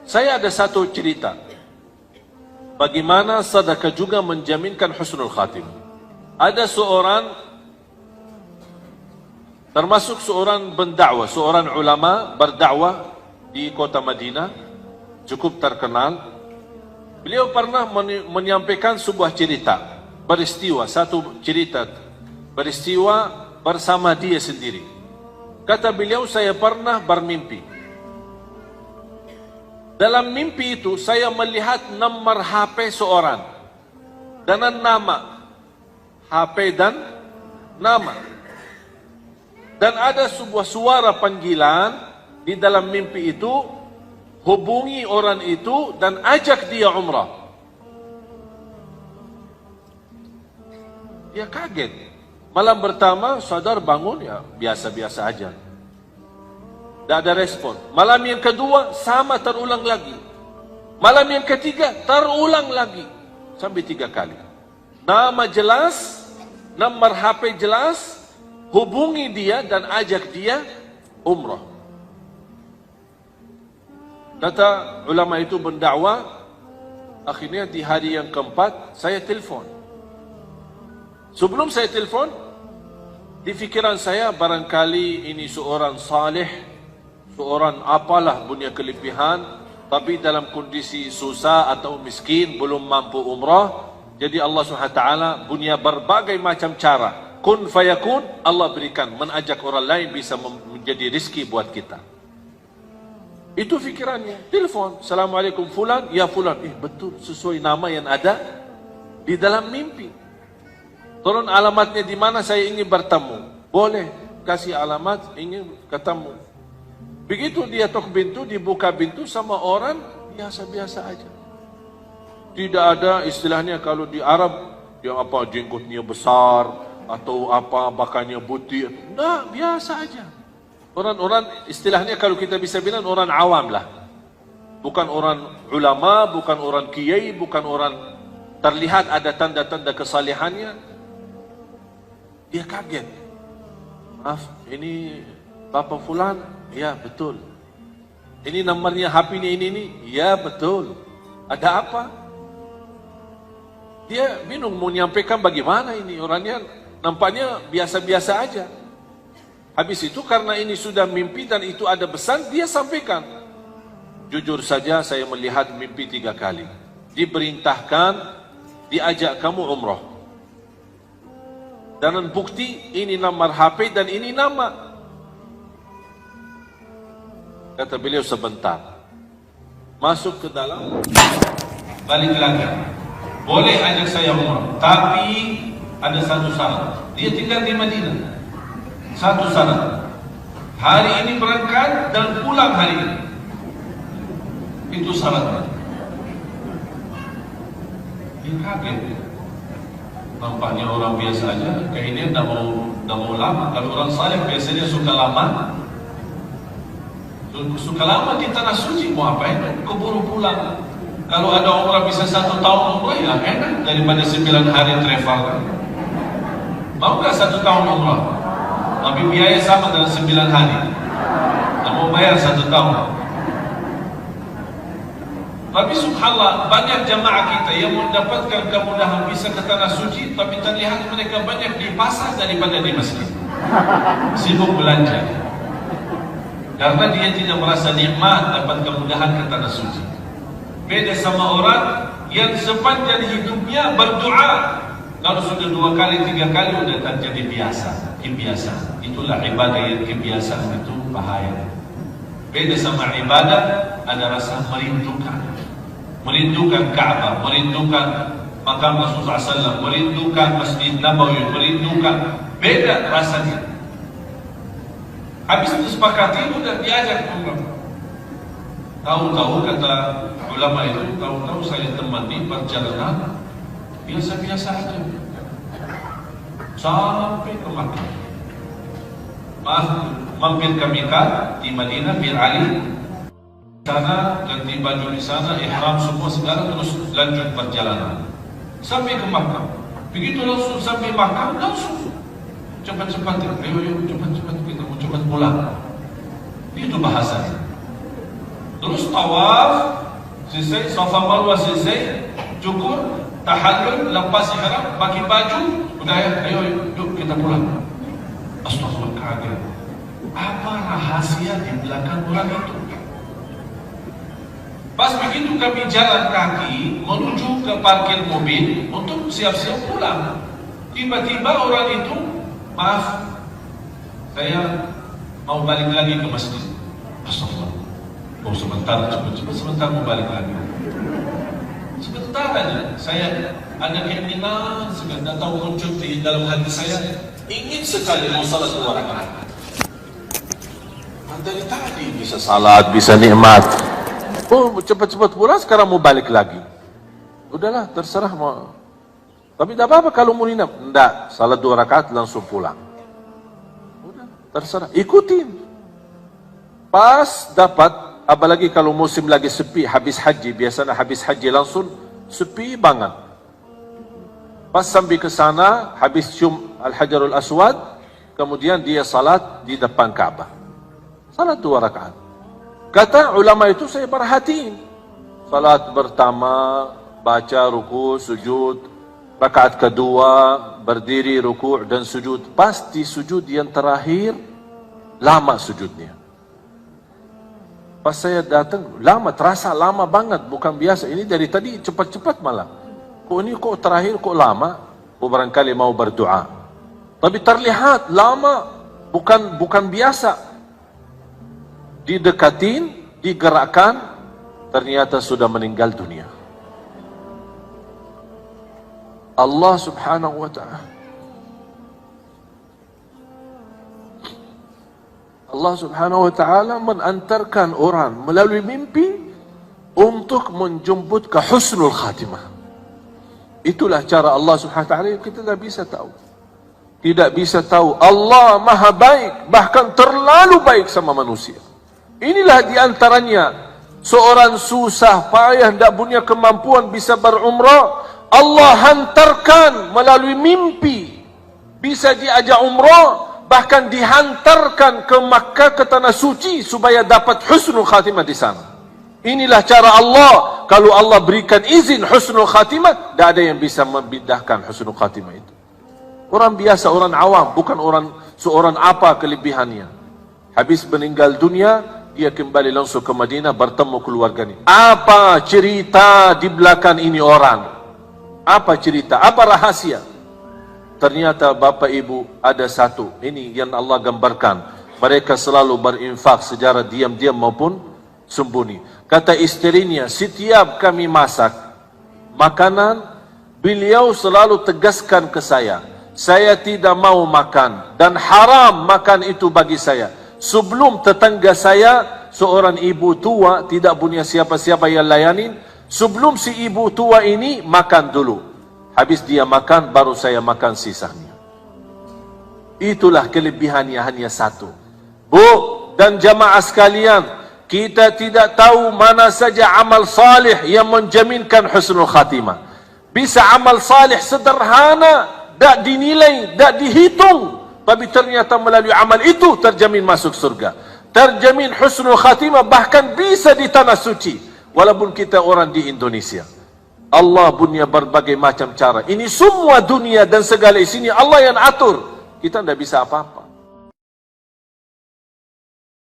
Saya ada satu cerita bagaimana sedekah juga menjaminkan husnul khatimah. Ada seorang, termasuk seorang pendakwah, seorang ulama berdakwah di kota Madinah, cukup terkenal. Beliau pernah menyampaikan sebuah cerita, peristiwa, satu cerita peristiwa bersama dia sendiri. Kata beliau, saya pernah bermimpi. Dalam mimpi itu saya melihat nomor HP seorang dengan nama, HP dan nama. Dan ada sebuah suara panggilan di dalam mimpi itu, hubungi orang itu dan ajak dia umrah. Dia kaget. Malam pertama sadar bangun, ya biasa-biasa aja. Tidak ada respon. Malam yang kedua sama, terulang lagi. Malam yang ketiga terulang lagi. Sampai 3 kali. Nama jelas, nomor HP jelas, hubungi dia dan ajak dia umrah. Kata ulama itu berdakwah, akhirnya di hari yang keempat saya telefon. Sebelum saya telefon, di fikiran saya barangkali ini seorang saleh, seorang apalah punya kelebihan, tapi dalam kondisi susah atau miskin, belum mampu umrah. Jadi Allah SWT punya berbagai macam cara. Kun fayakun, Allah berikan, mengajak orang lain bisa menjadi rizki buat kita. Itu fikirannya. Telepon, Assalamualaikum fulan, ya fulan. Betul, sesuai nama yang ada di dalam mimpi. Tolong alamatnya di mana, saya ingin bertemu. Boleh, kasih alamat, ingin ketemu. Begitu dia tok pintu, dibuka pintu sama orang biasa-biasa aja. Tidak ada istilahnya kalau di Arab yang apa jenggotnya besar atau apa bakannya putih. Nah, biasa aja. Orang-orang istilahnya kalau kita bisa bilang orang awam lah. Bukan orang ulama, bukan orang kiai, bukan orang terlihat ada tanda-tanda kesalehannya. Dia kaget. Maaf, ini Bapak Fulan? Ya, betul. Ini nomornya HP-nya ini? Ya, betul. Ada apa? Dia bingung mau menyampaikan bagaimana ini. Orangnya nampaknya biasa-biasa aja. Habis itu karena ini sudah mimpi dan itu ada pesan, dia sampaikan. Jujur saja saya melihat mimpi 3 kali. Diperintahkan, diajak kamu umrah. Dan bukti ini nomor HP dan ini nama. Kata beliau sebentar. Masuk ke dalam, balik lagi. Boleh ajak saya umrah, tapi ada satu syarat. Dia tinggal di Madinah. Satu syarat. Hari ini berangkat dan pulang hari ini. Itu syaratnya. Dia kaget. Nampaknya orang biasa aja. Kayaknya dah mau lama. Kalau orang saleh biasanya suka lama. Suka lama di tanah suci, mau apa itu? Keburu pulang. Kalau ada umrah bisa 1 tahun umrah, ya enak daripada 9 hari travel. Mau nggak 1 tahun umrah? Tapi biaya sama dengan 9 hari. Tak mau bayar 1 tahun. Tapi subhanallah, banyak jamaah kita yang mendapatkan kemudahan bisa ke tanah suci, tapi terlihat mereka banyak di pasar daripada di masjid. Sibuk belanja. Karena dia tidak merasa nikmat dapat kemudahan ke tanah suci. Beda sama orang yang sepanjang hidupnya berdoa. Kalau sudah 2 kali, 3 kali sudah terjadi biasa, kebiasaan. Itulah ibadah yang kebiasaan itu bahaya. Beda sama ibadah, ada rasa merindukan. Merindukan Ka'bah, merindukan makam Rasulullah SAW, merindukan Masjid Nabawi, merindukan. Beda rasanya. Habis itu sepakati sudah diajak umrah. Tahu-tahu kata ulama itu, tahu-tahu saya temani perjalanan biasa-biasa aja sampai ke Makkah. Mampir ke Miqat di Madinah bin Ali. Sana ganti baju di sana, ihram semua segala, terus lanjut perjalanan sampai ke Makkah. Begitu langsung sampai Makkah, langsung cepat-cepat, ayo cepat-cepat kita mau cepat pulang. Itu bahasanya. Terus tawaf, selesai, Safa Marwah selesai, cukur, tahallul, lepas ihram, pakai baju, udah ya, ayo yuk kita pulang. Astagfirullah, kaget. Apa rahasia di belakang orang itu? Pas begitu kami jalan kaki menuju ke parkir mobil untuk siap-siap pulang. Tiba-tiba orang itu, maaf, saya mau balik lagi ke masjid. Astagfirullah. Oh sebentar, cepat sebentar mau balik lagi. Sebentar aja, saya ada keinginan sebentar tahu muncul di dalam hati saya, ingin sekali mau salat 2 rakaat. Dari tadi bisa salat, bisa nikmat. Oh cepat-cepat pulang, sekarang mau balik lagi. Udahlah, terserah mau. Tapi tidak apa-apa kalau mau nginap. Tidak, salat 2 rakaat langsung pulang. Udah, terserah, ikutin. Pas dapat, apalagi kalau musim lagi sepi, habis haji, biasanya habis haji langsung sepi banget. Pas sampai ke sana, habis cium Al-Hajarul Aswad, kemudian dia salat di depan Ka'bah. Salat 2 rakaat. Kata ulama itu, saya perhatiin. Salat pertama, baca ruku, sujud. Rakaat kedua, berdiri, ruku' dan sujud. Pasti sujud yang terakhir, lama sujudnya. Pas saya datang, lama, terasa lama banget, bukan biasa. Ini dari tadi cepat-cepat malah. Kok ini kok terakhir kok lama? Oh barangkali mau berdoa. Tapi terlihat lama, bukan biasa. Didekatin, digerakkan, ternyata sudah meninggal dunia. Allah subhanahu wa ta'ala. Allah subhanahu wa ta'ala menantarkan orang melalui mimpi untuk menjemput ke husnul khatimah. Itulah cara Allah subhanahu wa ta'ala yang kita tidak bisa tahu. Tidak bisa tahu. Allah maha baik, bahkan terlalu baik sama manusia. Inilah diantaranya seorang susah payah tidak punya kemampuan bisa berumrah, Allah hantarkan melalui mimpi bisa diajak umrah, bahkan dihantarkan ke Makkah, ke tanah suci supaya dapat husnul khatimah di sana. Inilah cara Allah. Kalau Allah berikan izin husnul khatimah, tidak ada yang bisa membidahkan husnul khatimah itu. Orang biasa, orang awam, bukan seorang apa kelebihannya. Habis meninggal dunia, dia kembali langsung ke Madinah bertemu keluarganya. Apa cerita di belakang ini orang? Apa cerita? Apa rahasia? Ternyata Bapak Ibu ada satu. Ini yang Allah gambarkan. Mereka selalu berinfak secara diam-diam maupun sembunyi. Kata istrinya, setiap kami masak makanan, beliau selalu tegaskan ke saya tidak mau makan dan haram makan itu bagi saya. Sebelum tetangga saya, seorang ibu tua, tidak punya siapa-siapa yang layanin. Sebelum si ibu tua ini, makan dulu. Habis dia makan, baru saya makan sisanya. Itulah kelebihannya hanya satu. Bu dan jamaah sekalian, kita tidak tahu mana saja amal salih yang menjaminkan husnul khatimah. Bisa amal salih sederhana, tak dinilai, tak dihitung. Tapi ternyata melalui amal itu terjamin masuk surga. Terjamin husnul khatimah, bahkan bisa di tanah suci. Walaupun kita orang di Indonesia. Allah punya berbagai macam cara. Ini semua dunia dan segala isinya Allah yang atur. Kita tidak bisa apa-apa.